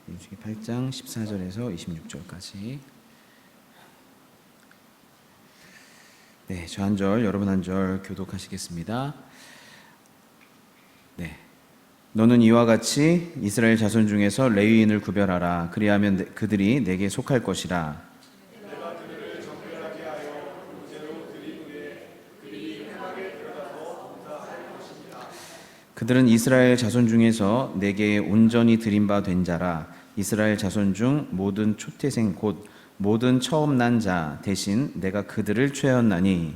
민수기 8장 14절에서 26절까지. 네, 저 한 절, 여러분 한 절 교독하시겠습니다. 네. 너는 이와 같이 이스라엘 자손 중에서 레위인을 구별하라. 그리하면 그들이 내게 속할 것이라. 내가 그들을 정결하게 하여 무죄로 드린 후에 그들이 회막에 들어가서 봉사할 것입니다. 그들은 이스라엘 자손 중에서 내게 온전히 드린 바 된 자라. 이스라엘 자손 중 모든 초태생 곧 모든 처음 난 자 대신 내가 그들을 취하였나니.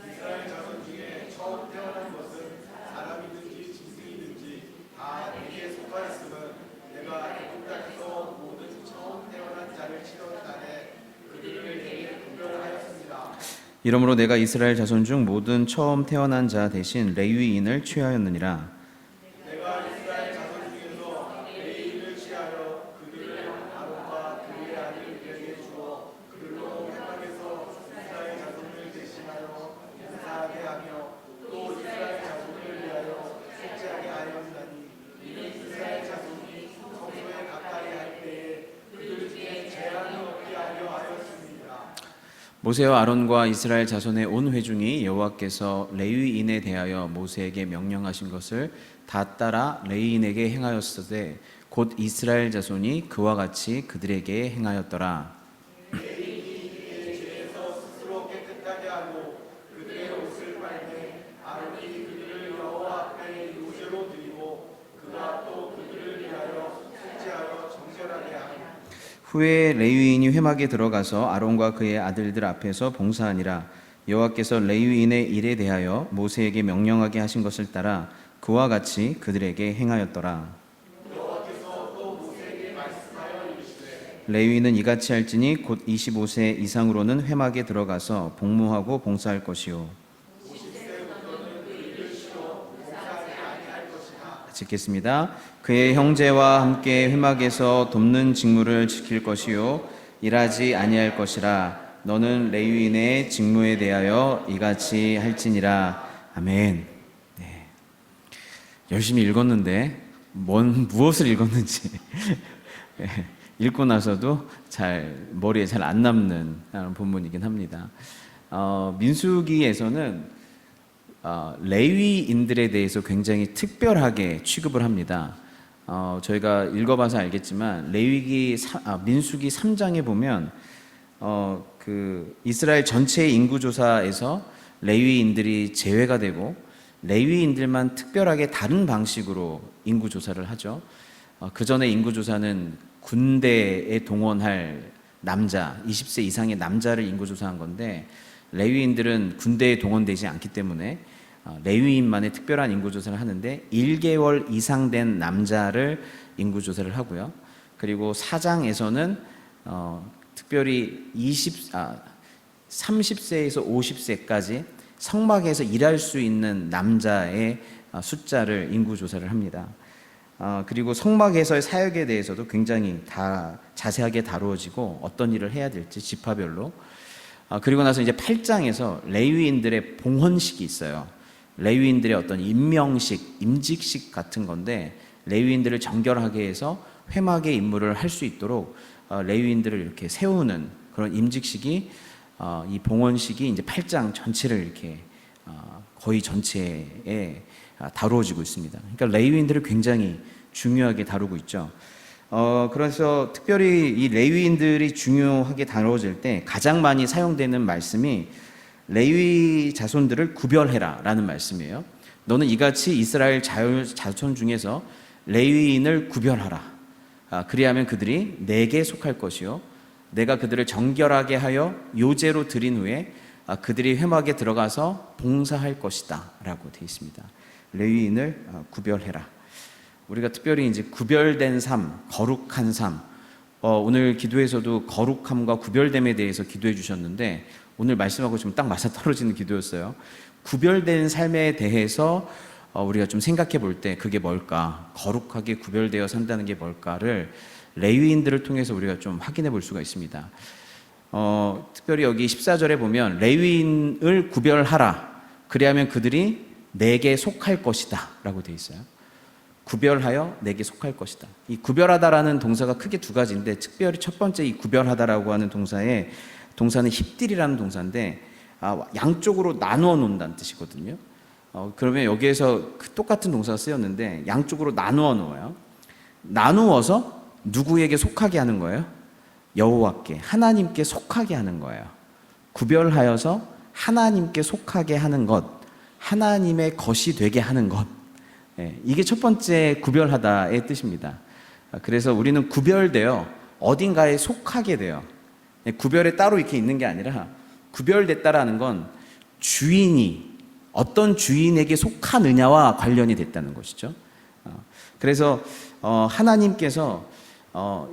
이스라엘 자손 중에 처음 태어난 것은 사람이든지 짐승이든지 다 내게 속하였음은 내가 애굽 땅에서 모든 처음 태어난 자를 치렀다네 그들을 내게 구별하였습니다. 이러므로 내가 이스라엘 자손 중 모든 처음 태어난 자 대신 레위인을 취하였느니라. 내가 이스라엘 자손 중에서 레위인을 취하여 그들을 아론과 그의 아들들에게 주어 그들로 회막에서 이스라엘 자손을 대신하여 봉사하게 하며 또 이스라엘 자손을 위하여 속죄하게 하였나니 이는 이스라엘 자손이 성소에 가까이 할 때에 그들 중에 재앙이 없게 하려 하였습니다. 모세와 아론과 이스라엘 자손의 온 회중이 여호와께서 레위인에 대하여 모세에게 명령하신 것을 다 따라 레위인에게 행하였으되 곧 이스라엘 자손이 그와 같이 그들에게 행하였더라. 레위인이 그의 죄에서 스스로 깨끗하게 하고 그들의 옷을 빨매 아론이 그들을 여호와 앞에 요제로 드리고 그가 또 그들을 위하여 속죄하여 정결하게 하니 후에 레위인이 회막에 들어가서 아론과 그의 아들들 앞에서 봉사하니라. 여호와께서 레위인의 일에 대하여 모세에게 명령하게 하신 것을 따라 그와 같이 그들에게 행하였더라. 여호와께서 또 모세에게 말씀하여 이르시되 레위인은 이같이 할지니 곧 25세 이상으로는 회막에 들어가서 복무하고 봉사할 것이요. 짓겠습니다. 그의 형제와 함께 회막에서 돕는 직무를 지킬 것이요 일하지 아니할 것이라. 너는 레위인의 직무에 대하여 이같이 할지니라. 아멘. 네. 열심히 읽었는데 무엇을 읽었는지 읽고 나서도 머리에 잘 안 남는 본문이긴 합니다. 민수기에서는 레위인들에 대해서 굉장히 특별하게 취급을 합니다. 저희가 읽어봐서 알겠지만 민수기 3장에 보면 그 이스라엘 전체의 인구조사에서 레위인들이 제외가 되고 레위인들만 특별하게 다른 방식으로 인구조사를 하죠. 그 전에 인구조사는 군대에 동원할 남자, 20세 이상의 남자를 인구조사한 건데 레위인들은 군대에 동원되지 않기 때문에 레위인만의 특별한 인구조사를 하는데 1개월 이상 된 남자를 인구조사를 하고요. 그리고 4장에서는 특별히 30세에서 50세까지 성막에서 일할 수 있는 남자의 숫자를 인구조사를 합니다. 그리고 성막에서의 사역에 대해서도 굉장히 다 자세하게 다루어지고 어떤 일을 해야 될지 지파별로. 그리고 나서 이제 8장에서 레위인들의 봉헌식이 있어요. 레위인들의 어떤 임명식, 임직식 같은 건데 레위인들을 정결하게 해서 회막의 임무를 할 수 있도록 레위인들을 이렇게 세우는 그런 임직식이 이 봉헌식이 이제 8장 전체를 이렇게 거의 전체에 다루어지고 있습니다. 그러니까 레위인들을 굉장히 중요하게 다루고 있죠. 그래서 특별히 이 레위인들이 중요하게 다루어질 때 가장 많이 사용되는 말씀이 레위 자손들을 구별해라 라는 말씀이에요. 너는 이같이 이스라엘 자손 중에서 레위인을 구별하라. 그리하면 그들이 내게 속할 것이요 내가 그들을 정결하게 하여 요제로 드린 후에 그들이 회막에 들어가서 봉사할 것이다 라고 되어 있습니다. 레위인을 구별해라. 우리가 특별히 이제 구별된 삶, 거룩한 삶, 오늘 기도에서도 거룩함과 구별됨에 대해서 기도해 주셨는데 오늘 말씀하고 좀 딱 맞아떨어지는 기도였어요. 구별된 삶에 대해서 우리가 좀 생각해 볼 때 그게 뭘까? 거룩하게 구별되어 산다는 게 뭘까를 레위인들을 통해서 우리가 좀 확인해 볼 수가 있습니다. 특별히 여기 14절에 보면 레위인을 구별하라. 그리하면 그들이 내게 속할 것이다 라고 되어 있어요. 구별하여 내게 속할 것이다. 이 구별하다라는 동사가 크게 두 가지인데, 특별히 첫 번째 이 구별하다라고 하는 동사는 힙딜이라는 동사인데, 양쪽으로 나누어 놓는다는 뜻이거든요. 그러면 여기에서 똑같은 동사가 쓰였는데 양쪽으로 나누어 놓아요. 나누어서 누구에게 속하게 하는 거예요? 여호와께, 하나님께 속하게 하는 거예요. 구별하여서 하나님께 속하게 하는 것, 하나님의 것이 되게 하는 것. 이게 첫 번째 구별하다의 뜻입니다. 그래서 우리는 구별되어 어딘가에 속하게 돼요. 구별에 따로 이렇게 있는 게 아니라, 구별됐다라는 건 주인이 어떤 주인에게 속하느냐와 관련이 됐다는 것이죠. 그래서 하나님께서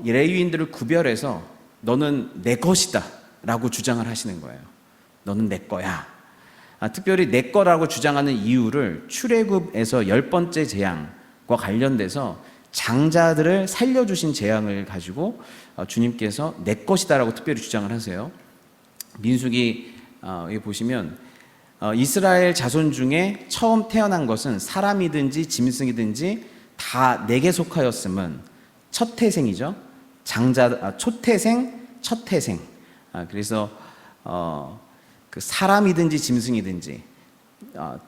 레위인들을 구별해서 너는 내 것이다 라고 주장을 하시는 거예요. 너는 내 거야. 특별히 내 거라고 주장하는 이유를 출애굽에서 10번째 재앙과 관련돼서 장자들을 살려주신 재앙을 가지고 주님께서 내 것이다 라고 특별히 주장을 하세요. 민수기 여기 보시면 이스라엘 자손 중에 처음 태어난 것은 사람이든지 짐승이든지 다 내게 속하였음은 첫 태생이죠. 초태생, 첫 태생. 그래서 그 사람이든지 짐승이든지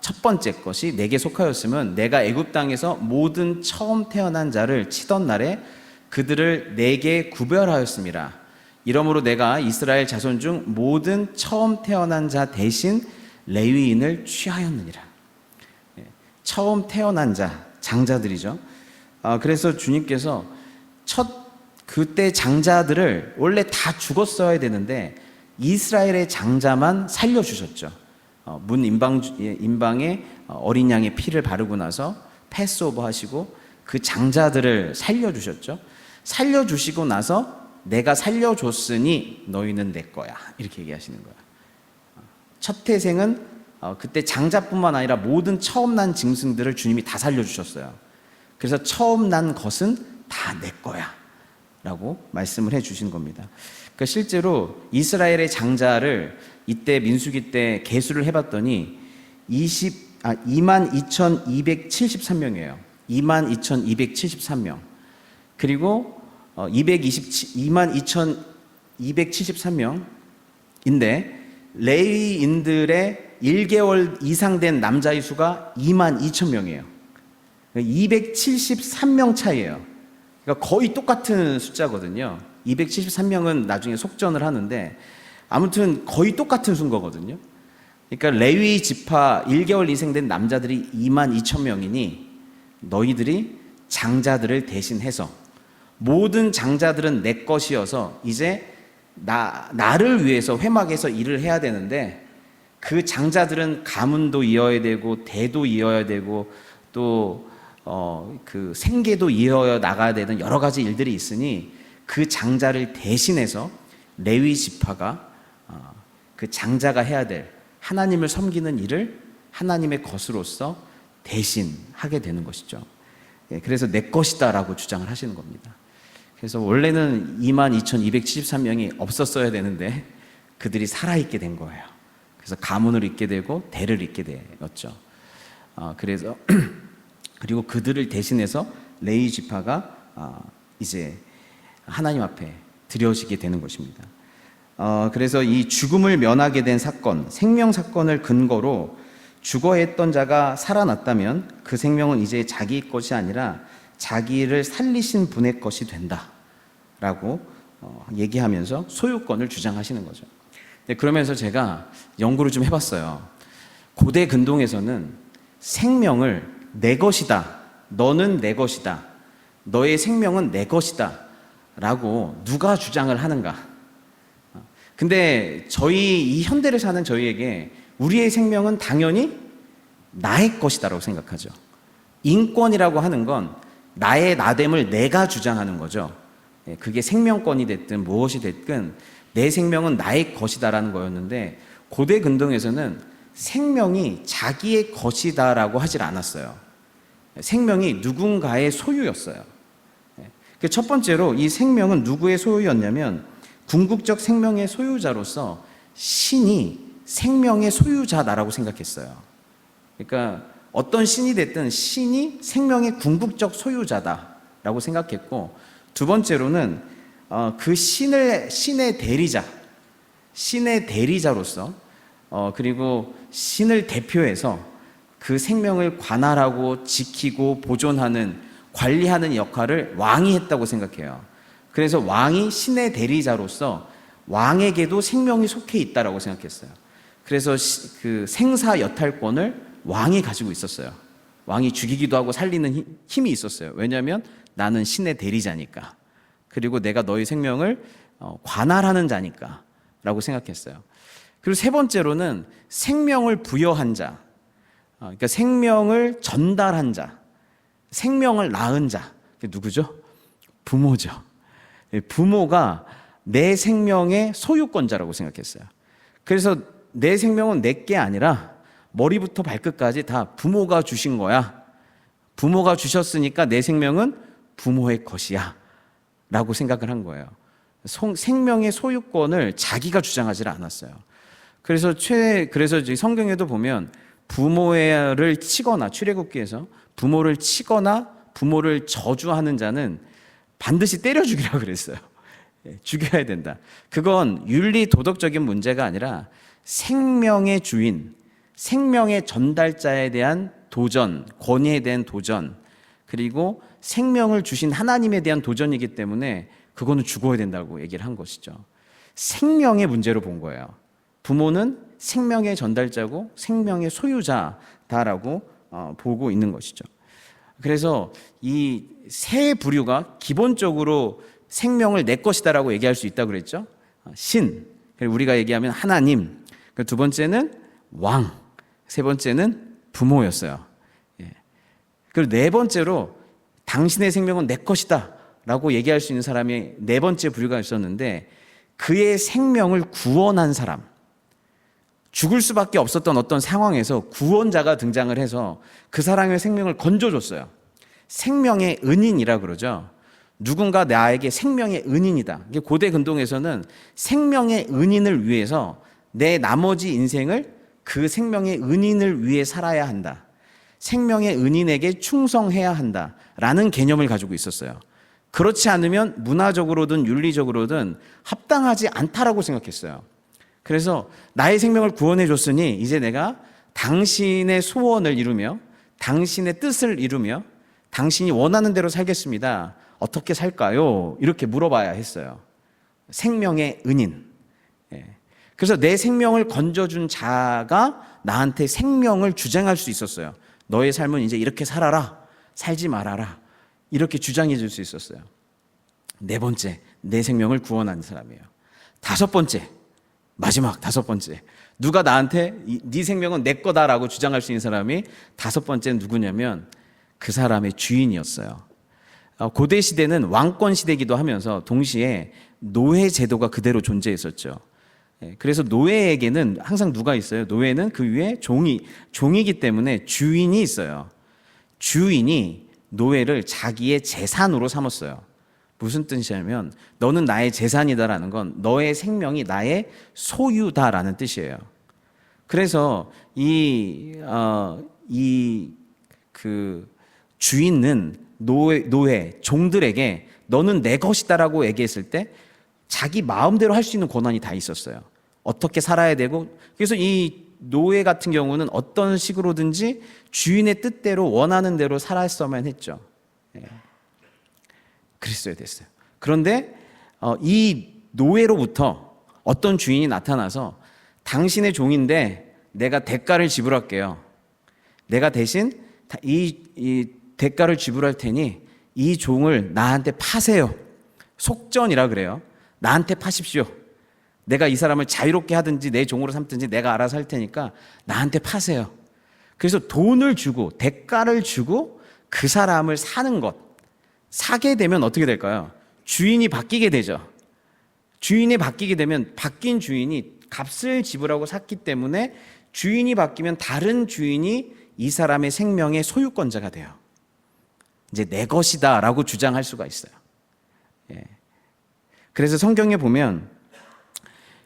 첫 번째 것이 내게 속하였음은 내가 애굽 땅에서 모든 처음 태어난 자를 치던 날에 그들을 내게 구별하였음이라. 이러므로 내가 이스라엘 자손 중 모든 처음 태어난 자 대신 레위인을 취하였느니라. 처음 태어난 자, 장자들이죠. 그래서 주님께서 그때 장자들을 원래 다 죽었어야 되는데 이스라엘의 장자만 살려주셨죠. 문 임방에 어린 양의 피를 바르고 나서 패스오버 하시고 그 장자들을 살려주셨죠. 살려주시고 나서 내가 살려줬으니 너희는 내 거야, 이렇게 얘기하시는 거야. 첫 태생은 그때 장자뿐만 아니라 모든 처음 난 짐승들을 주님이 다 살려주셨어요. 그래서 처음 난 것은 다 내 거야 라고 말씀을 해주신 겁니다. 그러니까 실제로 이스라엘의 장자를 이때 민수기 때 계수를 해봤더니 22,273명이에요. 22,273명. 그리고 22,273명인데 레위인들의 1개월 이상 된 남자의 수가 22,000명이에요. 273명 차이예요. 그러니까 거의 똑같은 숫자거든요. 273명은 나중에 속전을 하는데 아무튼 거의 똑같은 수인 거거든요. 그러니까 레위 지파 1개월 이상 된 남자들이 22,000명이니 너희들이 장자들을 대신해서 모든 장자들은 내 것이어서 이제 나를 위해서 회막에서 일을 해야 되는데 그 장자들은 가문도 이어야 되고 대도 이어야 되고 또 그 생계도 이어야 나가야 되는 여러 가지 일들이 있으니 그 장자를 대신해서 레위 지파가 그 장자가 해야 될 하나님을 섬기는 일을 하나님의 것으로서 대신하게 되는 것이죠. 그래서 내 것이다 라고 주장을 하시는 겁니다. 그래서 원래는 22,273명이 없었어야 되는데 그들이 살아있게 된 거예요. 그래서 가문을 잇게 되고 대를 잇게 되었죠. 그래서 그리고 그들을 대신해서 레위 지파가 이제 하나님 앞에 드려지게 되는 것입니다. 그래서 이 죽음을 면하게 된 사건, 생명 사건을 근거로 죽어야 했던 자가 살아났다면 그 생명은 이제 자기 것이 아니라 자기를 살리신 분의 것이 된다라고 얘기하면서 소유권을 주장하시는 거죠. 그러면서 제가 연구를 좀 해봤어요. 고대 근동에서는 생명을 내 것이다, 너는 내 것이다, 너의 생명은 내 것이다 라고 누가 주장을 하는가. 근데 이 현대를 사는 저희에게 우리의 생명은 당연히 나의 것이다 라고 생각하죠. 인권이라고 하는 건 나의 나됨을 내가 주장하는 거죠. 그게 생명권이 됐든 무엇이 됐든 내 생명은 나의 것이다라는 거였는데 고대 근동에서는 생명이 자기의 것이다라고 하질 않았어요. 생명이 누군가의 소유였어요. 첫 번째로 이 생명은 누구의 소유였냐면 궁극적 생명의 소유자로서 신이 생명의 소유자다라고 생각했어요. 그러니까 어떤 신이 됐든 신이 생명의 궁극적 소유자다라고 생각했고, 두 번째로는 그 신의 대리자로서 그리고 신을 대표해서 그 생명을 관할하고 지키고 보존하는, 관리하는 역할을 왕이 했다고 생각해요. 그래서 왕이 신의 대리자로서 왕에게도 생명이 속해 있다라고 생각했어요. 그래서 그 생사 여탈권을 왕이 가지고 있었어요. 왕이 죽이기도 하고 살리는 힘이 있었어요. 왜냐하면 나는 신의 대리자니까. 그리고 내가 너희 생명을 관할하는 자니까 라고 생각했어요. 그리고 세 번째로는 생명을 부여한 자, 그러니까 생명을 전달한 자, 생명을 낳은 자. 그게 누구죠? 부모죠. 부모가 내 생명의 소유권자라고 생각했어요. 그래서 내 생명은 내게 아니라 머리부터 발끝까지 다 부모가 주신 거야. 부모가 주셨으니까 내 생명은 부모의 것이야 라고 생각을 한 거예요. 생명의 소유권을 자기가 주장하지 않았어요. 그래서 성경에도 보면 부모를 치거나, 출애굽기에서 부모를 치거나 부모를 저주하는 자는 반드시 때려 죽이라고 그랬어요. 죽여야 된다. 그건 윤리 도덕적인 문제가 아니라 생명의 주인, 생명의 전달자에 대한 도전, 권위에 대한 도전, 그리고 생명을 주신 하나님에 대한 도전이기 때문에 그거는 죽어야 된다고 얘기를 한 것이죠. 생명의 문제로 본 거예요. 부모는 생명의 전달자고 생명의 소유자다라고 보고 있는 것이죠. 그래서 이 세 부류가 기본적으로 생명을 내 것이다라고 얘기할 수 있다고 그랬죠. 신, 그리고 우리가 얘기하면 하나님, 두 번째는 왕, 세 번째는 부모였어요. 그리고 네 번째로 당신의 생명은 내 것이다 라고 얘기할 수 있는 사람이 네 번째 부류가 있었는데, 그의 생명을 구원한 사람, 죽을 수밖에 없었던 어떤 상황에서 구원자가 등장을 해서 그 사람의 생명을 건져줬어요. 생명의 은인이라 그러죠. 누군가 나에게 생명의 은인이다. 고대 근동에서는 생명의 은인을 위해서 내 나머지 인생을 그 생명의 은인을 위해 살아야 한다. 생명의 은인에게 충성해야 한다라는 개념을 가지고 있었어요. 그렇지 않으면 문화적으로든 윤리적으로든 합당하지 않다라고 생각했어요. 그래서 나의 생명을 구원해 줬으니 이제 내가 당신의 소원을 이루며 당신의 뜻을 이루며 당신이 원하는 대로 살겠습니다. 어떻게 살까요? 이렇게 물어봐야 했어요. 생명의 은인. 그래서 내 생명을 건져준 자가 나한테 생명을 주장할 수 있었어요. 너의 삶은 이제 이렇게 살아라, 살지 말아라, 이렇게 주장해 줄 수 있었어요. 네 번째, 내 생명을 구원한 사람이에요. 다섯 번째, 마지막 다섯 번째, 누가 나한테 네 생명은 내 거다라고 주장할 수 있는 사람이 다섯 번째는 누구냐면 그 사람의 주인이었어요. 고대 시대는 왕권 시대이기도 하면서 동시에 노예 제도가 그대로 존재했었죠. 그래서 노예에게는 항상 누가 있어요? 노예는 그 위에 종이기 때문에 주인이 있어요. 주인이 노예를 자기의 재산으로 삼았어요. 무슨 뜻이냐면 너는 나의 재산이다라는 건 너의 생명이 나의 소유다라는 뜻이에요. 그래서 주인은 노예 종들에게 너는 내 것이다라고 얘기했을 때 자기 마음대로 할 수 있는 권한이 다 있었어요. 어떻게 살아야 되고, 그래서 이 노예 같은 경우는 어떤 식으로든지 주인의 뜻대로 원하는 대로 살았어야만 했죠. 그랬어야 됐어요. 그런데 이 노예로부터 어떤 주인이 나타나서 당신의 종인데 내가 대가를 지불할게요. 내가 대신 이 대가를 지불할 테니 이 종을 나한테 파세요. 속전이라 그래요. 나한테 파십시오. 내가 이 사람을 자유롭게 하든지 내 종으로 삼든지 내가 알아서 할 테니까 나한테 파세요. 그래서 돈을 주고 대가를 주고 그 사람을 사는 것. 사게 되면 어떻게 될까요? 주인이 바뀌게 되죠. 주인이 바뀌게 되면 바뀐 주인이 값을 지불하고 샀기 때문에 주인이 바뀌면 다른 주인이 이 사람의 생명의 소유권자가 돼요. 이제 내 것이다 라고 주장할 수가 있어요. 그래서 성경에 보면,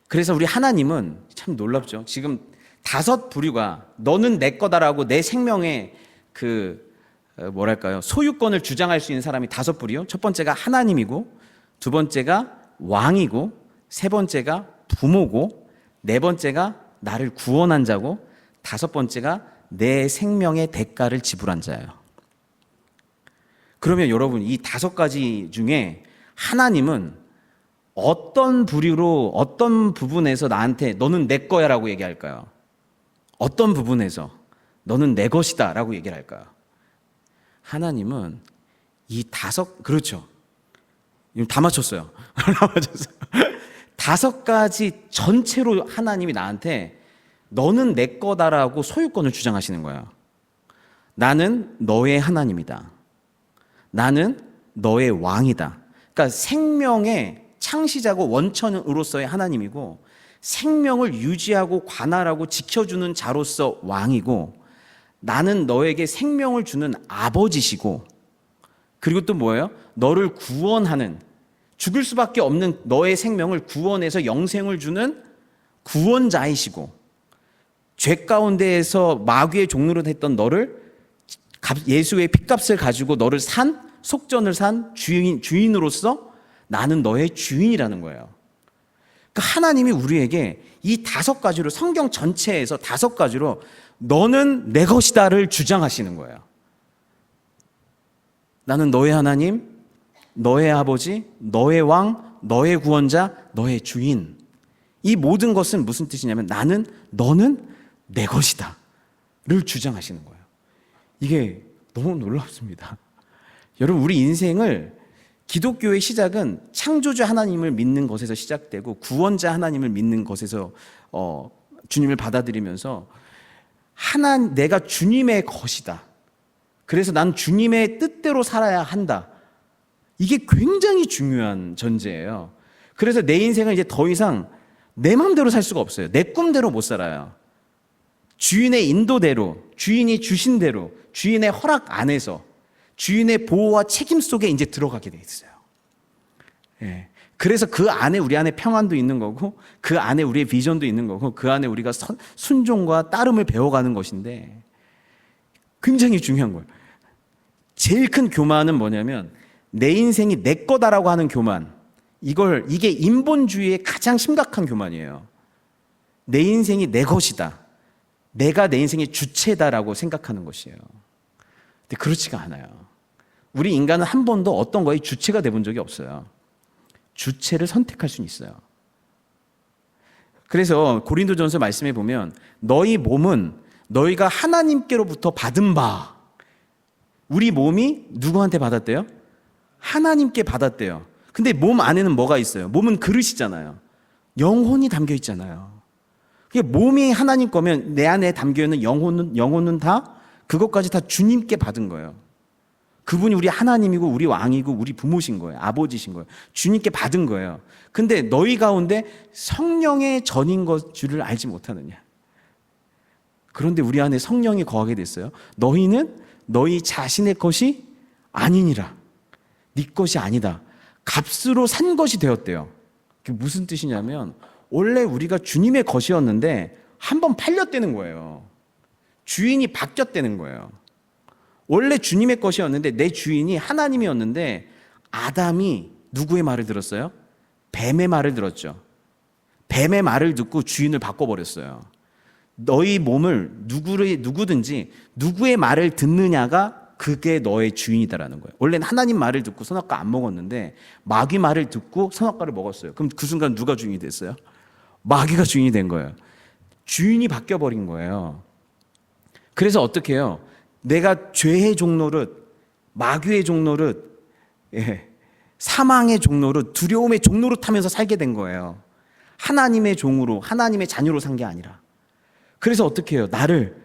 그래서 우리 하나님은 참 놀랍죠. 지금 다섯 부류가 너는 내 거다라고 내 생명의 소유권을 주장할 수 있는 사람이 다섯 부류요. 첫 번째가 하나님이고, 두 번째가 왕이고, 세 번째가 부모고, 네 번째가 나를 구원한 자고, 다섯 번째가 내 생명의 대가를 지불한 자예요. 그러면 여러분, 이 다섯 가지 중에 하나님은 어떤 부류로, 어떤 부분에서 나한테 너는 내 거야 라고 얘기할까요? 어떤 부분에서 너는 내 것이다 라고 얘기를 할까요? 하나님은 이 그렇죠. 다 맞췄어요. 다 맞췄어요. 다섯 가지 전체로 하나님이 나한테 너는 내 거다라고 소유권을 주장하시는 거예요. 나는 너의 하나님이다. 나는 너의 왕이다. 그러니까 생명의 창시자고 원천으로서의 하나님이고, 생명을 유지하고 관할하고 지켜주는 자로서 왕이고, 나는 너에게 생명을 주는 아버지시고, 그리고 또 뭐예요? 너를 구원하는, 죽을 수밖에 없는 너의 생명을 구원해서 영생을 주는 구원자이시고, 죄 가운데에서 마귀의 종로로 했던 너를 예수의 핏값을 가지고 너를 속전을 산 주인으로서 나는 너의 주인이라는 거예요. 그러니까 하나님이 우리에게 이 다섯 가지로, 성경 전체에서 다섯 가지로 너는 내 것이다를 주장하시는 거예요. 나는 너의 하나님, 너의 아버지, 너의 왕, 너의 구원자, 너의 주인. 이 모든 것은 무슨 뜻이냐면 너는 내 것이다 를 주장하시는 거예요. 이게 너무 놀랍습니다. 여러분, 우리 인생을, 기독교의 시작은 창조주 하나님을 믿는 것에서 시작되고 구원자 하나님을 믿는 것에서 주님을 받아들이면서 내가 주님의 것이다. 그래서 난 주님의 뜻대로 살아야 한다. 이게 굉장히 중요한 전제예요. 그래서 내 인생은 이제 더 이상 내 마음대로 살 수가 없어요. 내 꿈대로 못 살아요. 주인의 인도대로, 주인이 주신 대로, 주인의 허락 안에서, 주인의 보호와 책임 속에 이제 들어가게 돼 있어요. 예. 그래서 그 안에 우리 안에 평안도 있는 거고, 그 안에 우리의 비전도 있는 거고, 그 안에 우리가 순종과 따름을 배워가는 것인데, 굉장히 중요한 거예요. 제일 큰 교만은 뭐냐면 내 인생이 내 거다라고 하는 교만. 이게 인본주의의 가장 심각한 교만이에요. 내 인생이 내 것이다. 내가 내 인생의 주체다라고 생각하는 것이에요. 근데 그렇지가 않아요. 우리 인간은 한 번도 어떤 거에 주체가 돼본 적이 없어요. 주체를 선택할 수는 있어요. 그래서 고린도전서 말씀에 보면 너희 몸은 너희가 하나님께로부터 받은 바, 우리 몸이 누구한테 받았대요? 하나님께 받았대요. 근데 몸 안에는 뭐가 있어요? 몸은 그릇이잖아요. 영혼이 담겨 있잖아요. 몸이 하나님 거면 내 안에 담겨 있는 영혼은 다 그것까지 다 주님께 받은 거예요. 그분이 우리 하나님이고 우리 왕이고 우리 부모신 거예요. 아버지신 거예요. 주님께 받은 거예요. 근데 너희 가운데 성령의 전인 것 줄을 알지 못하느냐. 그런데 우리 안에 성령이 거하게 됐어요. 너희는 너희 자신의 것이 아니니라. 네 것이 아니다. 값으로 산 것이 되었대요. 그게 무슨 뜻이냐면 원래 우리가 주님의 것이었는데 한번 팔렸다는 거예요. 주인이 바뀌었다는 거예요. 원래 주님의 것이었는데 내 주인이 하나님이었는데 아담이 누구의 말을 들었어요? 뱀의 말을 들었죠. 뱀의 말을 듣고 주인을 바꿔버렸어요. 너희 몸을 누구든지 누구의 말을 듣느냐가 그게 너의 주인이다라는 거예요. 원래는 하나님 말을 듣고 선악과 안 먹었는데 마귀 말을 듣고 선악과를 먹었어요. 그럼 그 순간 누가 주인이 됐어요? 마귀가 주인이 된 거예요. 주인이 바뀌어버린 거예요. 그래서 어떻게 해요? 내가 죄의 종노릇, 마귀의 종노릇, 사망의 종노릇, 두려움의 종노릇 하면서 살게 된 거예요. 하나님의 종으로, 하나님의 자녀로 산 게 아니라. 그래서 어떻게 해요? 나를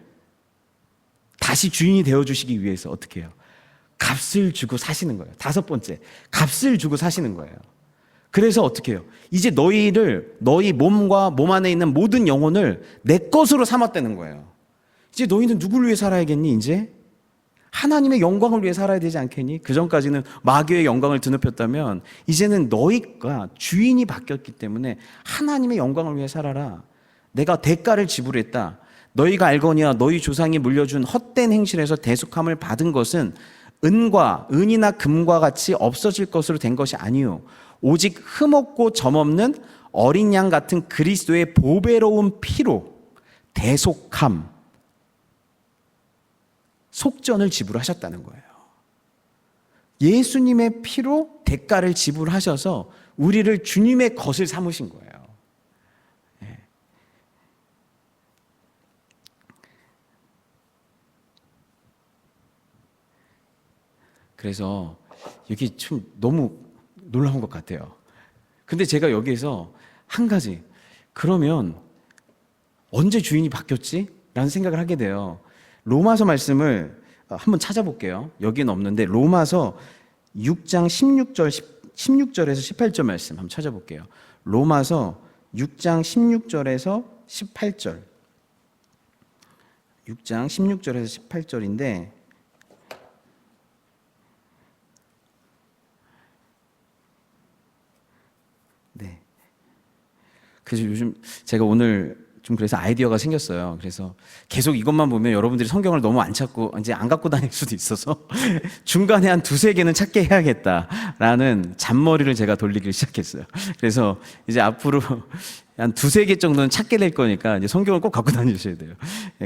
다시 주인이 되어주시기 위해서 어떻게 해요? 값을 주고 사시는 거예요. 다섯 번째, 값을 주고 사시는 거예요. 그래서 어떻게 해요? 이제 너희 몸과 몸 안에 있는 모든 영혼을 내 것으로 삼았다는 거예요. 이제 너희는 누구를 위해 살아야겠니? 이제 하나님의 영광을 위해 살아야 되지 않겠니? 그 전까지는 마귀의 영광을 드높였다면 이제는 너희가 주인이 바뀌었기 때문에 하나님의 영광을 위해 살아라. 내가 대가를 지불했다. 너희가 알거니와 너희 조상이 물려준 헛된 행실에서 대속함을 받은 것은 은이나 금과 같이 없어질 것으로 된 것이 아니요 오직 흠없고 점없는 어린 양 같은 그리스도의 보배로운 피로 대속함, 속전을 지불하셨다는 거예요. 예수님의 피로 대가를 지불하셔서 우리를 주님의 것을 삼으신 거예요. 그래서 이게 좀 너무 놀라운 것 같아요. 근데 제가 여기에서 한 가지, 그러면 언제 주인이 바뀌었지? 라는 생각을 하게 돼요. 로마서 말씀을 한번 찾아볼게요. 여기는 없는데 로마서 6장 16절에서 18절 말씀 한번 찾아볼게요. 로마서 6장 16절에서 18절. 6장 16절에서 18절인데 네. 그래서 요즘 제가 오늘 좀 그래서 아이디어가 생겼어요. 그래서 계속 이것만 보면 여러분들이 성경을 너무 안 찾고 이제 안 갖고 다닐 수도 있어서 중간에 한 두세 개는 찾게 해야겠다라는 잔머리를 제가 돌리기 시작했어요. 그래서 이제 앞으로 한 두세 개 정도는 찾게 될 거니까 이제 성경을 꼭 갖고 다니셔야 돼요.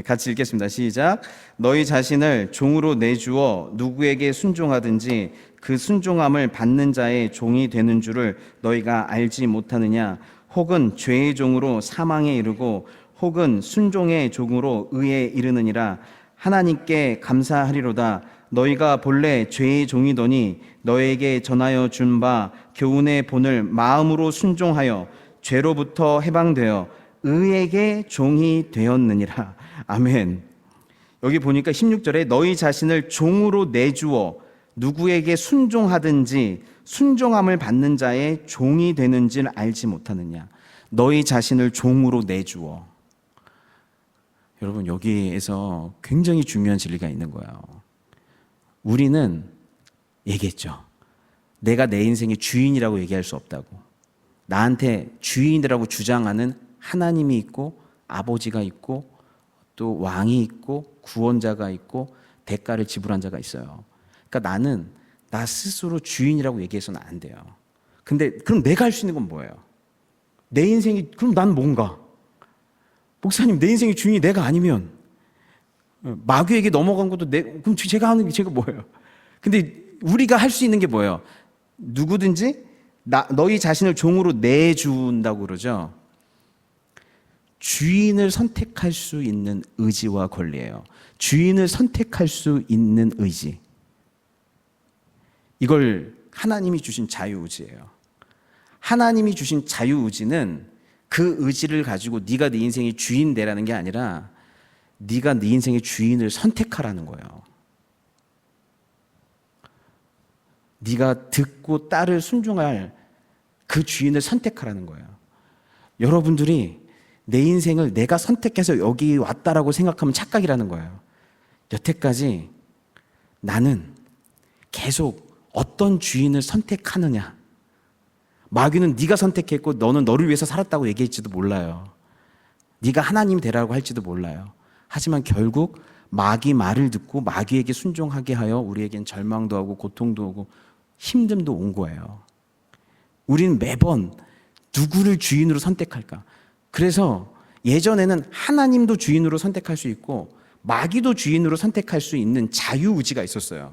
같이 읽겠습니다. 시작. 너희 자신을 종으로 내주어 누구에게 순종하든지 그 순종함을 받는 자의 종이 되는 줄을 너희가 알지 못하느냐? 혹은 죄의 종으로 사망에 이르고 혹은 순종의 종으로 의에 이르느니라. 하나님께 감사하리로다. 너희가 본래 죄의 종이더니 너에게 전하여 준 바 교훈의 본을 마음으로 순종하여 죄로부터 해방되어 의에게 종이 되었느니라. 아멘. 여기 보니까 16절에 너희 자신을 종으로 내주어 누구에게 순종하든지 순종함을 받는 자의 종이 되는지를 알지 못하느냐. 너희 자신을 종으로 내주어. 여러분, 여기에서 굉장히 중요한 진리가 있는 거예요. 우리는 얘기했죠. 내가 내 인생의 주인이라고 얘기할 수 없다고. 나한테 주인이라고 주장하는 하나님이 있고 아버지가 있고 또 왕이 있고 구원자가 있고 대가를 지불한 자가 있어요. 그러니까 나는 나 스스로 주인이라고 얘기해서는 안 돼요. 근데 그럼 내가 할 수 있는 건 뭐예요? 내 인생이, 그럼 난 뭔가? 목사님, 내 인생의 주인이 내가 아니면 마귀에게 넘어간 것도 그럼 제가 하는 게 제가 뭐예요? 근데 우리가 할 수 있는 게 뭐예요? 누구든지 너희 자신을 종으로 내준다고 그러죠. 주인을 선택할 수 있는 의지와 권리예요. 주인을 선택할 수 있는 의지. 이걸 하나님이 주신 자유의지예요. 하나님이 주신 자유의지는 그 의지를 가지고 네가 네 인생의 주인 되라는 게 아니라 네가 네 인생의 주인을 선택하라는 거예요. 네가 듣고 따를 순종할 그 주인을 선택하라는 거예요. 여러분들이 내 인생을 내가 선택해서 여기 왔다라고 생각하면 착각이라는 거예요. 여태까지 나는 계속 어떤 주인을 선택하느냐. 마귀는 네가 선택했고 너는 너를 위해서 살았다고 얘기할지도 몰라요. 네가 하나님 되라고 할지도 몰라요. 하지만 결국 마귀 말을 듣고 마귀에게 순종하게 하여 우리에겐 절망도 하고 고통도 오고 힘듦도 온 거예요. 우리는 매번 누구를 주인으로 선택할까? 그래서 예전에는 하나님도 주인으로 선택할 수 있고 마귀도 주인으로 선택할 수 있는 자유의지가 있었어요.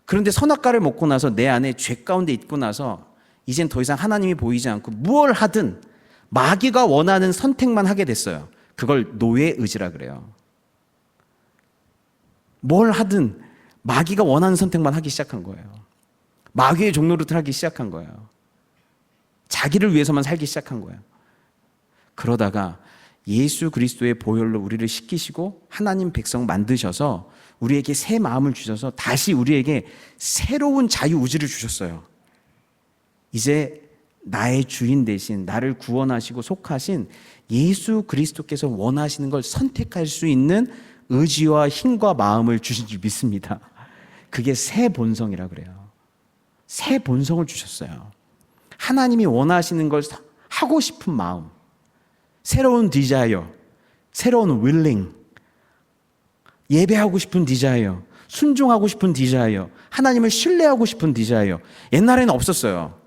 그런데 선악과를 먹고 나서 내 안에 죄 가운데 있고 나서 이젠 더 이상 하나님이 보이지 않고 무엇을 하든 마귀가 원하는 선택만 하게 됐어요. 그걸 노예의지라 그래요. 뭘 하든 마귀가 원하는 선택만 하기 시작한 거예요. 마귀의 종노릇을 하기 시작한 거예요. 자기를 위해서만 살기 시작한 거예요. 그러다가 예수 그리스도의 보혈로 우리를 씻기시고 하나님 백성 만드셔서 우리에게 새 마음을 주셔서 다시 우리에게 새로운 자유의지를 주셨어요. 이제 나의 주인 대신 나를 구원하시고 속하신 예수 그리스도께서 원하시는 걸 선택할 수 있는 의지와 힘과 마음을 주신 줄 믿습니다. 그게 새 본성이라 그래요. 새 본성을 주셨어요. 하나님이 원하시는 걸 하고 싶은 마음, 새로운 디자이어, 새로운 willing, 예배하고 싶은 디자이어, 순종하고 싶은 디자이어, 하나님을 신뢰하고 싶은 디자이어. 옛날에는 없었어요.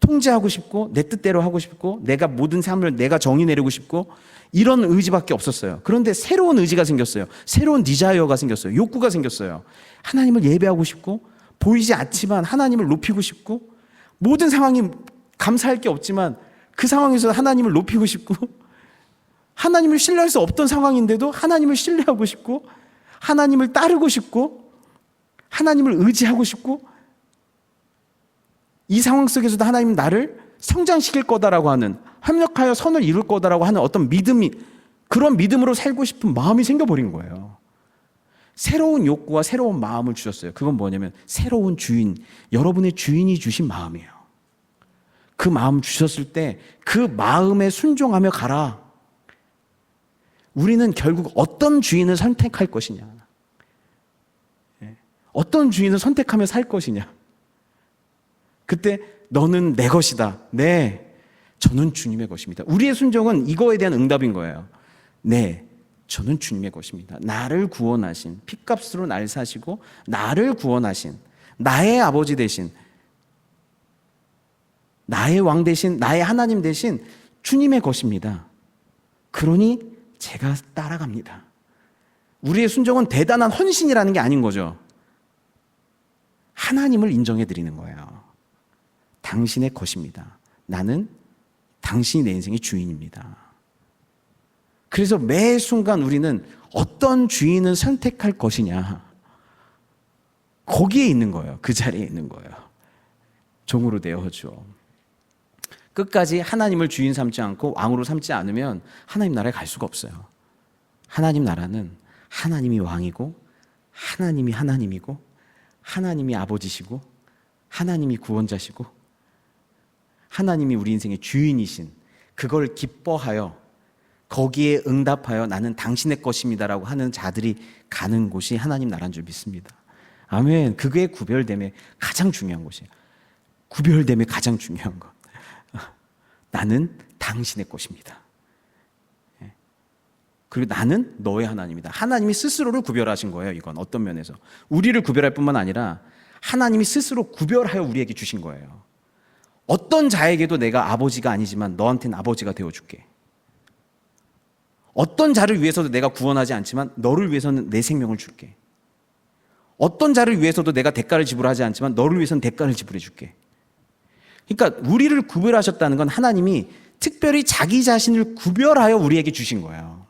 통제하고 싶고 내 뜻대로 하고 싶고 내가 모든 삶을 내가 정의 내리고 싶고 이런 의지밖에 없었어요. 그런데 새로운 의지가 생겼어요. 새로운 디자이어가 생겼어요. 욕구가 생겼어요. 하나님을 예배하고 싶고 보이지 않지만 하나님을 높이고 싶고 모든 상황이 감사할 게 없지만 그 상황에서 하나님을 높이고 싶고 하나님을 신뢰할 수 없던 상황인데도 하나님을 신뢰하고 싶고 하나님을 따르고 싶고 하나님을 의지하고 싶고 이 상황 속에서도 하나님은 나를 성장시킬 거다라고 하는, 협력하여 선을 이룰 거다라고 하는 어떤 믿음이, 그런 믿음으로 살고 싶은 마음이 생겨버린 거예요. 새로운 욕구와 새로운 마음을 주셨어요. 그건 뭐냐면 새로운 주인, 여러분의 주인이 주신 마음이에요. 그 마음 주셨을 때 그 마음에 순종하며 가라. 우리는 결국 어떤 주인을 선택할 것이냐, 어떤 주인을 선택하며 살 것이냐. 그때 너는 내 것이다. 네, 저는 주님의 것입니다. 우리의 순종은 이거에 대한 응답인 거예요. 네, 저는 주님의 것입니다. 나를 구원하신, 핏값으로 날 사시고 나를 구원하신 나의 아버지 대신, 나의 왕 대신, 나의 하나님 대신 주님의 것입니다. 그러니 제가 따라갑니다. 우리의 순종은 대단한 헌신이라는 게 아닌 거죠. 하나님을 인정해 드리는 거예요. 당신의 것입니다. 나는 당신이 내 인생의 주인입니다. 그래서 매 순간 우리는 어떤 주인을 선택할 것이냐, 거기에 있는 거예요. 그 자리에 있는 거예요. 종으로 되어죠. 끝까지 하나님을 주인 삼지 않고 왕으로 삼지 않으면 하나님 나라에 갈 수가 없어요. 하나님 나라는 하나님이 왕이고 하나님이 하나님이고 하나님이 아버지시고 하나님이 구원자시고 하나님이 우리 인생의 주인이신, 그걸 기뻐하여 거기에 응답하여 나는 당신의 것입니다라고 하는 자들이 가는 곳이 하나님 나라인 줄 믿습니다. 아멘. 그게 구별됨의 가장 중요한 것이에요. 구별됨의 가장 중요한 것. 나는 당신의 것입니다. 그리고 나는 너의 하나님이다. 하나님이 스스로를 구별하신 거예요. 이건 어떤 면에서 우리를 구별할 뿐만 아니라 하나님이 스스로 구별하여 우리에게 주신 거예요. 어떤 자에게도 내가 아버지가 아니지만 너한테는 아버지가 되어줄게. 어떤 자를 위해서도 내가 구원하지 않지만 너를 위해서는 내 생명을 줄게. 어떤 자를 위해서도 내가 대가를 지불하지 않지만 너를 위해서는 대가를 지불해 줄게. 그러니까 우리를 구별하셨다는 건 하나님이 특별히 자기 자신을 구별하여 우리에게 주신 거예요.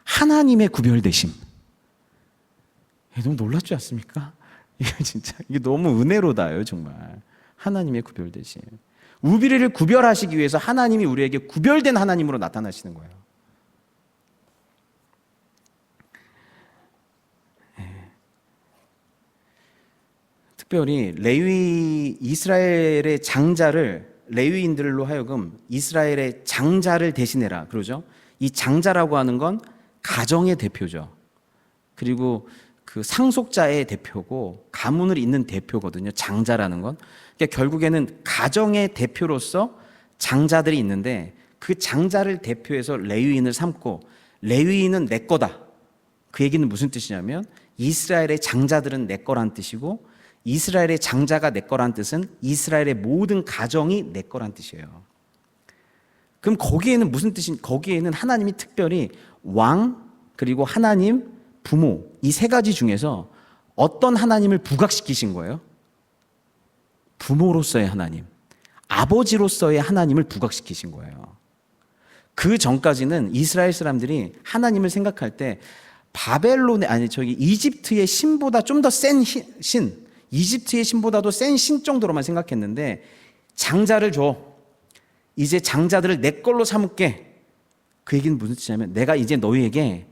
하나님의 구별되심. 너무 놀랍지 않습니까? 이게 진짜 이게 너무 은혜로다요, 정말. 하나님의 구별되심. 우리를 구별하시기 위해서 하나님이 우리에게 구별된 하나님으로 나타나시는 거예요. 특별히 레위 이스라엘의 장자를, 레위인들로 하여금 이스라엘의 장자를 대신해라 그러죠. 이 장자라고 하는 건 가정의 대표죠. 그리고 그 상속자의 대표고 가문을 잇는 대표거든요. 장자라는 건. 그러니까 결국에는 가정의 대표로서 장자들이 있는데 그 장자를 대표해서 레위인을 삼고 레위인은 내 거다. 그 얘기는 무슨 뜻이냐면 이스라엘의 장자들은 내 거란 뜻이고 이스라엘의 장자가 내 거란 뜻은 이스라엘의 모든 가정이 내 거란 뜻이에요. 그럼 거기에는 무슨 뜻인? 거기에는 하나님이 특별히 왕 그리고 하나님, 부모 이 세 가지 중에서 어떤 하나님을 부각시키신 거예요? 부모로서의 하나님, 아버지로서의 하나님을 부각시키신 거예요. 그 전까지는 이스라엘 사람들이 하나님을 생각할 때 이집트의 신보다 좀 더 센 신, 이집트의 신보다도 센 신 정도로만 생각했는데 장자를 줘. 이제 장자들을 내 걸로 삼을게. 그 얘기는 무슨 뜻이냐면 내가 이제 너희에게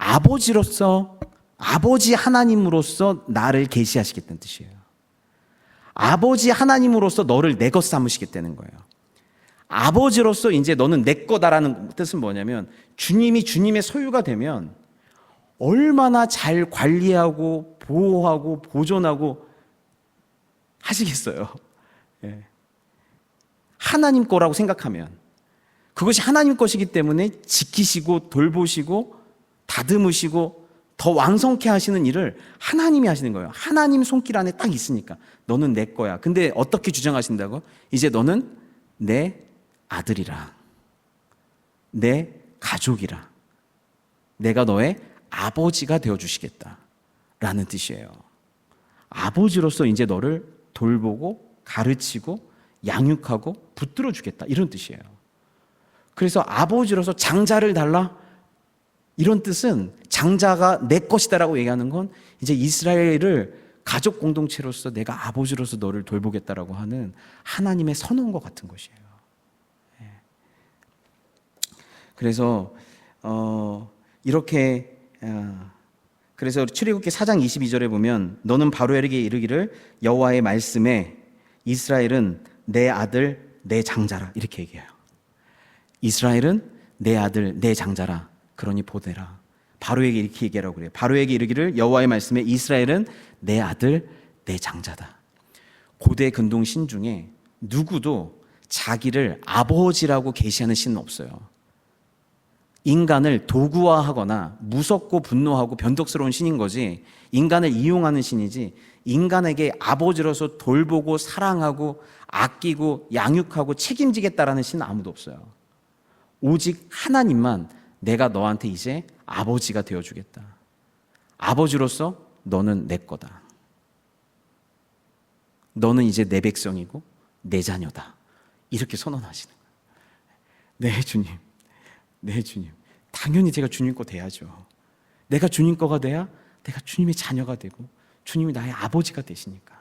아버지로서, 아버지 하나님으로서 나를 계시하시겠다는 뜻이에요. 아버지 하나님으로서 너를 내 것 삼으시겠다는 거예요. 아버지로서 이제 너는 내 거다라는 뜻은 뭐냐면 주님이 주님의 소유가 되면 얼마나 잘 관리하고 보호하고 보존하고 하시겠어요. 예. 하나님 거라고 생각하면. 그것이 하나님 것이기 때문에 지키시고 돌보시고 다듬으시고 더 왕성케 하시는 일을 하나님이 하시는 거예요. 하나님 손길 안에 딱 있으니까 너는 내 거야. 근데 어떻게 주장하신다고? 이제 너는 내 아들이라, 내 가족이라, 내가 너의 아버지가 되어주시겠다라는 뜻이에요. 아버지로서 이제 너를 돌보고 가르치고 양육하고 붙들어 주겠다, 이런 뜻이에요. 그래서 아버지로서 장자를 달라, 이런 뜻은 장자가 내 것이다라고 얘기하는 건 이제 이스라엘을 가족 공동체로서 내가 아버지로서 너를 돌보겠다라고 하는 하나님의 선언과 같은 것이에요. 그래서 이렇게 그래서 출애굽기 4장 22절에 보면 너는 바로에게 이르기를 여호와의 말씀에 이스라엘은 내 아들 내 장자라, 이렇게 얘기해요. 이스라엘은 내 아들 내 장자라, 그러니 보내라. 바로에게 이렇게 얘기하라고 그래요. 바로에게 이르기를 여호와의 말씀에 이스라엘은 내 아들 내 장자다. 고대 근동 신 중에 누구도 자기를 아버지라고 계시하는 신은 없어요. 인간을 도구화하거나 무섭고 분노하고 변덕스러운 신인 거지, 인간을 이용하는 신이지, 인간에게 아버지로서 돌보고 사랑하고 아끼고 양육하고 책임지겠다라는 신은 아무도 없어요. 오직 하나님만 내가 너한테 이제 아버지가 되어주겠다. 아버지로서 너는 내 거다. 너는 이제 내 백성이고 내 자녀다. 이렇게 선언하시는 거예요. 네, 주님. 네, 주님. 당연히 제가 주님 거 돼야죠. 내가 주님 거가 돼야 내가 주님의 자녀가 되고 주님이 나의 아버지가 되시니까.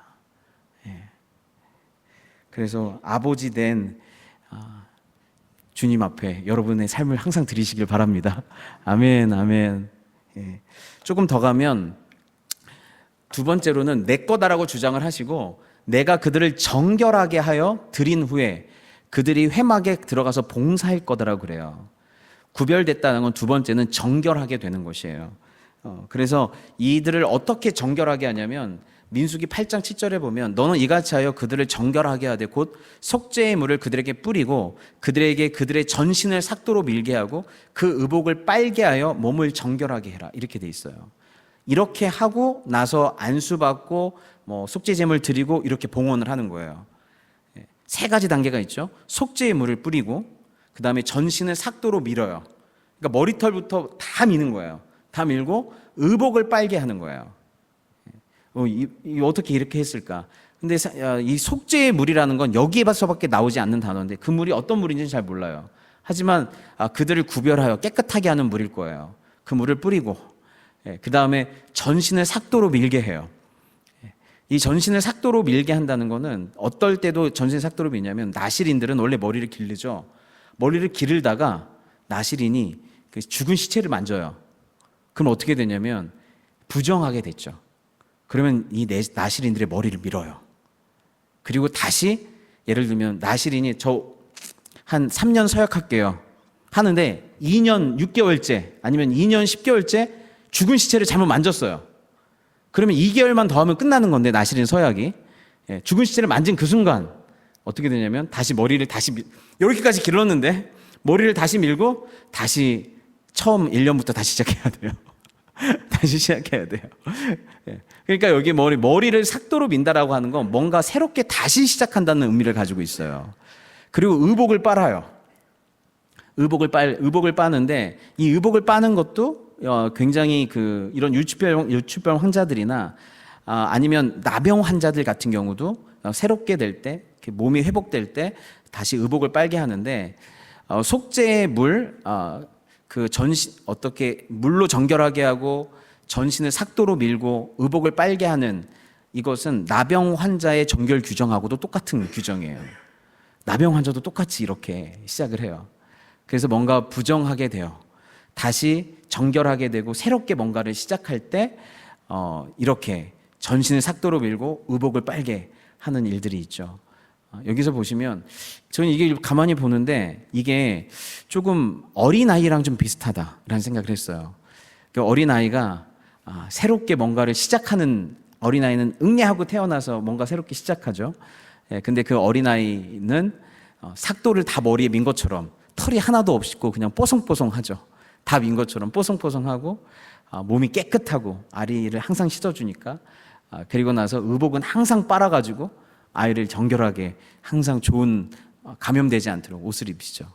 그래서 아버지 된 주님 앞에 여러분의 삶을 항상 드리시길 바랍니다. 아멘, 아멘. 조금 더 가면 두 번째로는 내 거다라고 주장을 하시고, 내가 그들을 정결하게 하여 드린 후에 그들이 회막에 들어가서 봉사할 거다라고 그래요. 구별됐다는 건 두 번째는 정결하게 되는 것이에요. 그래서 이들을 어떻게 정결하게 하냐면 민수기 8장 7절에 보면 너는 이같이 하여 그들을 정결하게 하되 곧 속죄의 물을 그들에게 뿌리고 그들에게 그들의 전신을 삭도로 밀게 하고 그 의복을 빨게 하여 몸을 정결하게 해라, 이렇게 돼 있어요. 이렇게 하고 나서 안수받고 속죄제물 드리고 이렇게 봉헌을 하는 거예요. 세 가지 단계가 있죠. 속죄의 물을 뿌리고 그 다음에 전신을 삭도로 밀어요. 그러니까 머리털부터 다 미는 거예요. 다 밀고 의복을 빨게 하는 거예요. 어떻게 이렇게 했을까? 근데 이 속죄의 물이라는 건 여기에서밖에 나오지 않는 단어인데 그 물이 어떤 물인지는 잘 몰라요. 하지만 그들을 구별하여 깨끗하게 하는 물일 거예요. 그 물을 뿌리고 그 다음에 전신을 삭도로 밀게 해요. 이 전신을 삭도로 밀게 한다는 거는 어떨 때도 전신을 삭도로 밀냐면 나실인들은 원래 머리를 기르죠. 머리를 기르다가 나실인이 그 죽은 시체를 만져요. 그럼 어떻게 되냐면 부정하게 됐죠. 그러면 이 나실인들의 머리를 밀어요. 그리고 다시 예를 들면 나실인이 저 한 3년 서약할게요 하는데 2년 6개월째 아니면 2년 10개월째 죽은 시체를 잘못 만졌어요. 그러면 2개월만 더 하면 끝나는 건데 나실인 서약이, 죽은 시체를 만진 그 순간 어떻게 되냐면 다시 머리를 다시 여기까지 길렀는데 머리를 다시 밀고 다시 처음 1년부터 다시 시작해야 돼요. 다시 시작해야 돼요. 그러니까 여기 머리를 삭도로 민다라고 하는 건 뭔가 새롭게 다시 시작한다는 의미를 가지고 있어요. 그리고 의복을 빨아요. 의복을 빠는데 이 의복을 빠는 것도 굉장히 이런 유추병 환자들이나 아니면 나병 환자들 같은 경우도 새롭게 될 때, 몸이 회복될 때 다시 의복을 빨게 하는데, 속죄의 물, 그 전신 어떻게 물로 정결하게 하고 전신을 삭도로 밀고 의복을 빨게 하는 이것은 나병 환자의 정결 규정하고도 똑같은 규정이에요. 나병 환자도 똑같이 이렇게 시작을 해요. 그래서 뭔가 부정하게 돼요. 다시 정결하게 되고 새롭게 뭔가를 시작할 때 이렇게 전신을 삭도로 밀고 의복을 빨게 하는 일들이 있죠. 여기서 보시면 저는 이게 가만히 보는데 이게 조금 어린아이랑 좀 비슷하다라는 생각을 했어요. 그 어린아이가 새롭게 뭔가를 시작하는, 어린아이는 응애하고 태어나서 뭔가 새롭게 시작하죠. 근데 그 어린아이는 삭도를 다 머리에 민 것처럼 털이 하나도 없고 그냥 뽀송뽀송하죠. 답인 것처럼 뽀송뽀송하고 몸이 깨끗하고 아리를 항상 씻어주니까 그리고 나서 의복은 항상 빨아가지고 아이를 정결하게 항상 좋은 감염되지 않도록 옷을 입히죠.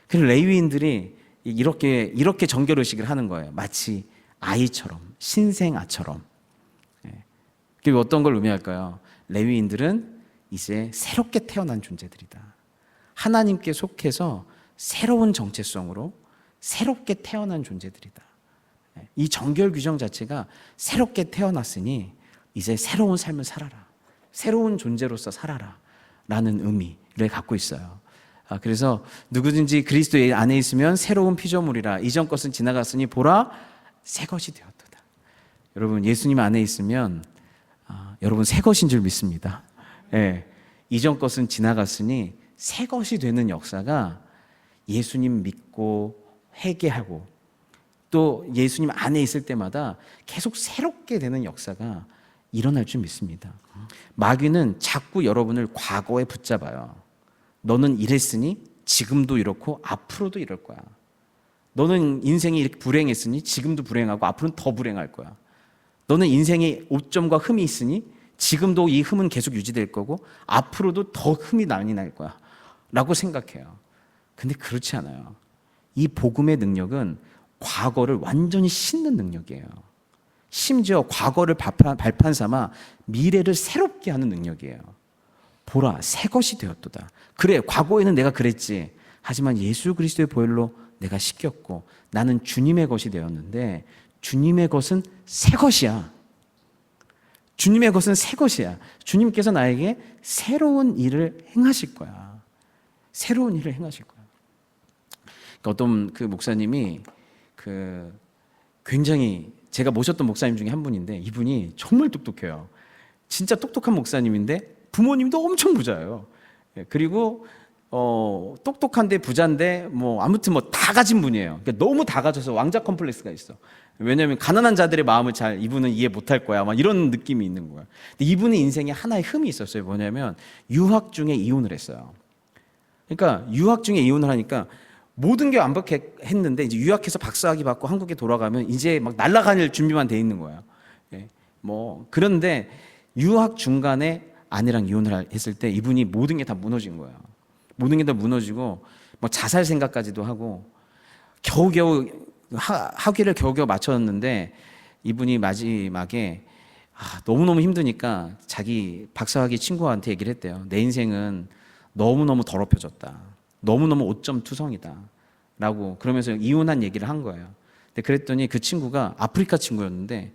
그리고 레위인들이 이렇게 정결의식을 하는 거예요. 마치 아이처럼, 신생아처럼. 그리고 어떤 걸 의미할까요? 레위인들은 이제 새롭게 태어난 존재들이다. 하나님께 속해서 새로운 정체성으로 새롭게 태어난 존재들이다. 이 정결 규정 자체가 새롭게 태어났으니 이제 새로운 삶을 살아라. 새로운 존재로서 살아라. 라는 의미를 갖고 있어요. 그래서 누구든지 그리스도 안에 있으면 새로운 피조물이라. 이전 것은 지나갔으니 보라 새 것이 되었도다. 여러분 예수님 안에 있으면 여러분 새 것인 줄 믿습니다. 이전 것은 지나갔으니 새 것이 되는 역사가 예수님 믿고 회개하고 또 예수님 안에 있을 때마다 계속 새롭게 되는 역사가 일어날 줄 믿습니다. 마귀는 자꾸 여러분을 과거에 붙잡아요. 너는 이랬으니 지금도 이렇고 앞으로도 이럴 거야. 너는 인생이 이렇게 불행했으니 지금도 불행하고 앞으로는 더 불행할 거야. 너는 인생에 오점과 흠이 있으니 지금도 이 흠은 계속 유지될 거고 앞으로도 더 흠이 많이 날 거야 라고 생각해요. 근데 그렇지 않아요. 이 복음의 능력은 과거를 완전히 씻는 능력이에요. 심지어 과거를 발판 삼아 미래를 새롭게 하는 능력이에요. 보라 새 것이 되었도다. 그래 과거에는 내가 그랬지. 하지만 예수 그리스도의 보혈로 내가 씻겼고 나는 주님의 것이 되었는데 주님의 것은 새 것이야. 주님의 것은 새 것이야. 주님께서 나에게 새로운 일을 행하실 거야. 새로운 일을 행하실 거야. 그러니까 어떤 그 목사님이 굉장히 제가 모셨던 목사님 중에 한 분인데 이분이 정말 똑똑해요. 진짜 똑똑한 목사님인데 부모님도 엄청 부자예요. 그리고 똑똑한데 부자인데 아무튼 다 가진 분이에요. 그러니까 너무 다 가져서 왕자 컴플렉스가 있어. 왜냐하면 가난한 자들의 마음을 잘 이분은 이해 못할 거야. 막 이런 느낌이 있는 거야. 근데 이분의 인생에 하나의 흠이 있었어요. 뭐냐면 유학 중에 이혼을 했어요. 그러니까 유학 중에 이혼을 하니까 모든 게 완벽했는데 이제 유학해서 박사학위 받고 한국에 돌아가면 이제 막 날아갈 준비만 돼 있는 거예요. 그런데 유학 중간에 아내랑 이혼을 했을 때 이분이 모든 게 다 무너진 거예요. 모든 게 다 무너지고 자살 생각까지도 하고 겨우겨우 학위를 겨우겨우 마쳤는데 이분이 마지막에 너무너무 힘드니까 자기 박사학위 친구한테 얘기를 했대요. 내 인생은 너무너무 더럽혀졌다. 너무너무 오점 투성이다. 라고 그러면서 이혼한 얘기를 한 거예요. 근데 그랬더니 그 친구가 아프리카 친구였는데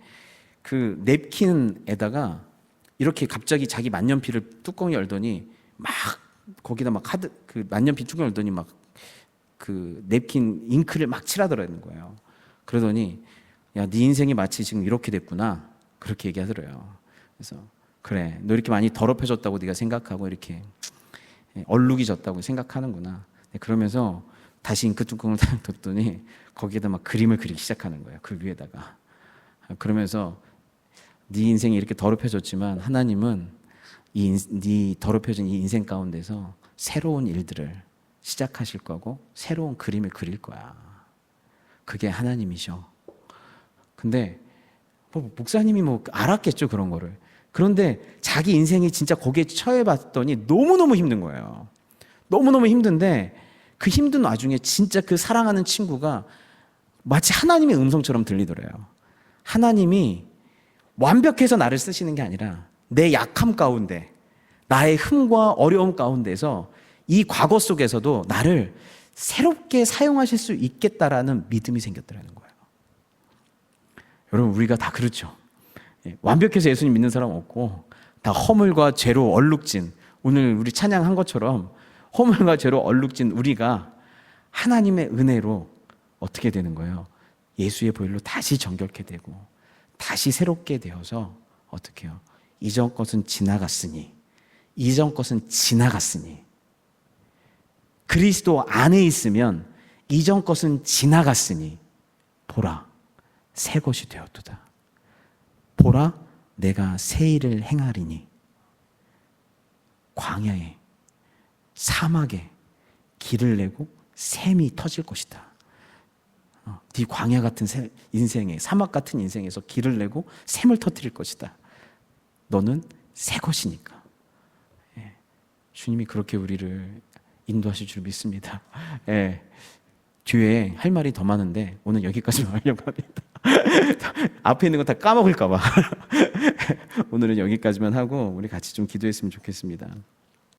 그 냅킨에다가 이렇게 갑자기 자기 만년필을 뚜껑 열더니 막 거기다 막 그 만년필 뚜껑 열더니 막 그 냅킨 잉크를 막 칠하더라는 거예요. 그러더니 야, 네 인생이 마치 지금 이렇게 됐구나. 그렇게 얘기하더래요. 그래서 그래, 너 이렇게 많이 더럽혀졌다고 네가 생각하고 이렇게 얼룩이 졌다고 생각하는구나. 그러면서 다시 잉크 뚜껑을 딱 뒀더니 거기에다 막 그림을 그리기 시작하는 거예요. 그 위에다가. 그러면서 네 인생이 이렇게 더럽혀졌지만 하나님은 네 더럽혀진 이 인생 가운데서 새로운 일들을 시작하실 거고 새로운 그림을 그릴 거야. 그게 하나님이셔. 근데 목사님이 알았겠죠, 그런 거를. 그런데 자기 인생이 진짜 거기에 처해봤더니 너무너무 힘든 거예요. 너무너무 힘든데 그 힘든 와중에 진짜 그 사랑하는 친구가 마치 하나님의 음성처럼 들리더래요. 하나님이 완벽해서 나를 쓰시는 게 아니라 내 약함 가운데 나의 흠과 어려움 가운데서 이 과거 속에서도 나를 새롭게 사용하실 수 있겠다라는 믿음이 생겼더라는 거예요. 여러분 우리가 다 그렇죠. 완벽해서 예수님 믿는 사람 없고 다 허물과 죄로 얼룩진, 오늘 우리 찬양한 것처럼 허물과 죄로 얼룩진 우리가 하나님의 은혜로 어떻게 되는 거예요? 예수의 보혈로 다시 정결케 되고 다시 새롭게 되어서 어떻게 해요? 이전 것은 지나갔으니 그리스도 안에 있으면 이전 것은 지나갔으니 보라 새 것이 되었도다. 보라 내가 새 일을 행하리니 광야에 사막에 길을 내고 샘이 터질 것이다. 네 광야 같은 인생에, 사막 같은 인생에서 길을 내고 샘을 터뜨릴 것이다. 너는 새 것이니까. 예. 주님이 그렇게 우리를 인도하실 줄 믿습니다. 예. 뒤에 할 말이 더 많은데 오늘 여기까지만 하려고 합니다. 앞에 있는 거 다 까먹을까 봐. 오늘은 여기까지만 하고 우리 같이 좀 기도했으면 좋겠습니다.